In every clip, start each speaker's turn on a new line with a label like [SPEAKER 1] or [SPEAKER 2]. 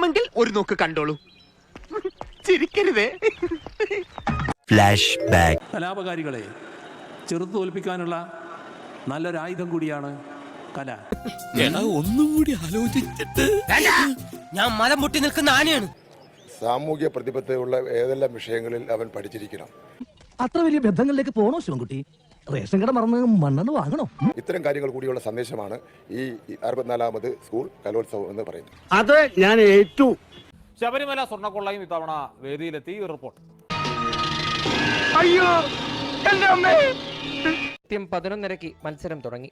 [SPEAKER 1] വേണമെങ്കിൽ ഒരു നോക്ക് കണ്ടോളൂ. ചിരിക്കരുതേ.
[SPEAKER 2] Flash back.
[SPEAKER 3] കലാപകാരികളെ ചെറുത്തു തോൽപ്പിക്കാനുള്ള നല്ലൊരായുധം കൂടിയാണ് കല.
[SPEAKER 2] ഒന്നും കൂടി ആലോചിച്ചിട്ട്
[SPEAKER 4] ഞാൻ മലം മുട്ടി നിൽക്കുന്ന ആനയാണ്.
[SPEAKER 5] സാമൂഹ്യ പ്രതിബദ്ധതയുള്ള ഏതെല്ലാം വിഷയങ്ങളിൽ അവൻ പഠിച്ചിരിക്കണം.
[SPEAKER 6] അത്ര വലിയ ബന്ധങ്ങളിലേക്ക് പോണോ ശിവൻകുട്ടി? റേഷൻ കട മറന്ന് മണ്ണെന്ന് വാങ്ങണോ?
[SPEAKER 5] ഇത്തരം കാര്യങ്ങൾ കൂടിയുള്ള സന്ദേശമാണ് ഈ 64ാമത് സ്കൂൾ കലോത്സവം എന്ന് പറയുന്നത്.
[SPEAKER 6] അത് ഞാൻ ഏറ്റു.
[SPEAKER 7] ശബരിമല സ്വർണ്ണക്കൊള്ളയും ഇത്തവണ വേദിയിലെത്തി. റിപ്പോർട്ട്.
[SPEAKER 6] അയ്യോ എന്റെ അമ്മേ.
[SPEAKER 4] 11:30 മത്സരം തുടങ്ങി.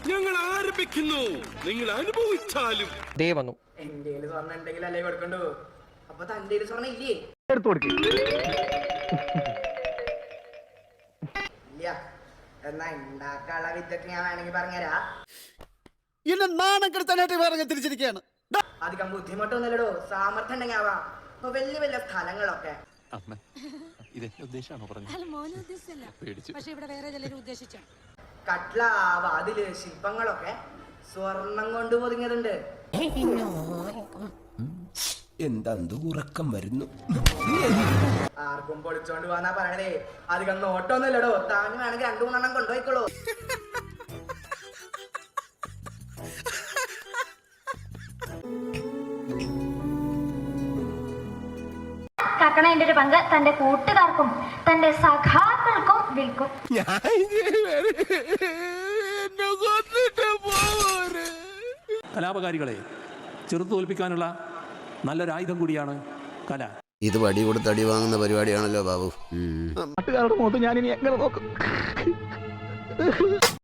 [SPEAKER 2] ഞങ്ങൾ ആരംഭിക്കുന്നു, നിങ്ങൾ അനുഭവിച്ചാലും.
[SPEAKER 4] ദേ വന്നു.
[SPEAKER 8] എന്റെ സ്വർണ്ണം ഉണ്ടെങ്കിലല്ലേ കൊടുക്കണ്ടു. അപ്പൊ തന്റെ സ്വർണ്ണം ഇല്ലേ?
[SPEAKER 6] എടുത്തു കൊടുക്ക്.
[SPEAKER 8] ഇല്ല എന്നാ ഉണ്ടാക്കാനുള്ള വിദ്യക്ക് ഞാൻ വേണമെങ്കിൽ പറഞ്ഞുതരാ.
[SPEAKER 6] എന്നെ നാണം കെടുത്താനായിട്ട് വേറെ തിരിച്ചിരിക്കുകയാണ്.
[SPEAKER 8] അധികം ബുദ്ധിമുട്ടൊന്നുമില്ലടോ. സാമർത്ഥ്യം ഉണ്ടെങ്കിൽ ആവാം. ഇപ്പൊ വലിയ വലിയ സ്ഥലങ്ങളൊക്കെ കട്ട്ല വാതില് ശില്പങ്ങളൊക്കെ സ്വർണം കൊണ്ട് പൊതിഞ്ഞതുണ്ട്.
[SPEAKER 2] എന്താ ഉറക്കം വരുന്നു?
[SPEAKER 8] ആർക്കും പൊളിച്ചോണ്ട് പോവാന്നാ പറയണതേ. അധികം നോട്ടൊന്നുമില്ലടോ. താന് വേണമെങ്കിൽ 2-3 കൊണ്ടുപോയിക്കോളൂ.
[SPEAKER 9] കക്കണേന്റെ ഒരു പങ്ക് തന്റെ കൂട്ടുകാർക്കും തന്റെ സഖാക്കൾക്കും വിൽക്കും.
[SPEAKER 3] കലാപകാരികളെ ചെറുത്തു തോൽപ്പിക്കാനുള്ള നല്ലൊരായുധം കൂടിയാണ് കല.
[SPEAKER 2] ഇത് വടി കൊടുത്ത് അടി വാങ്ങുന്ന പരിപാടിയാണല്ലോ ബാബു.
[SPEAKER 6] നാട്ടുകാരുടെ മുഖത്ത് ഞാനിനി എങ്ങനെ നോക്കും?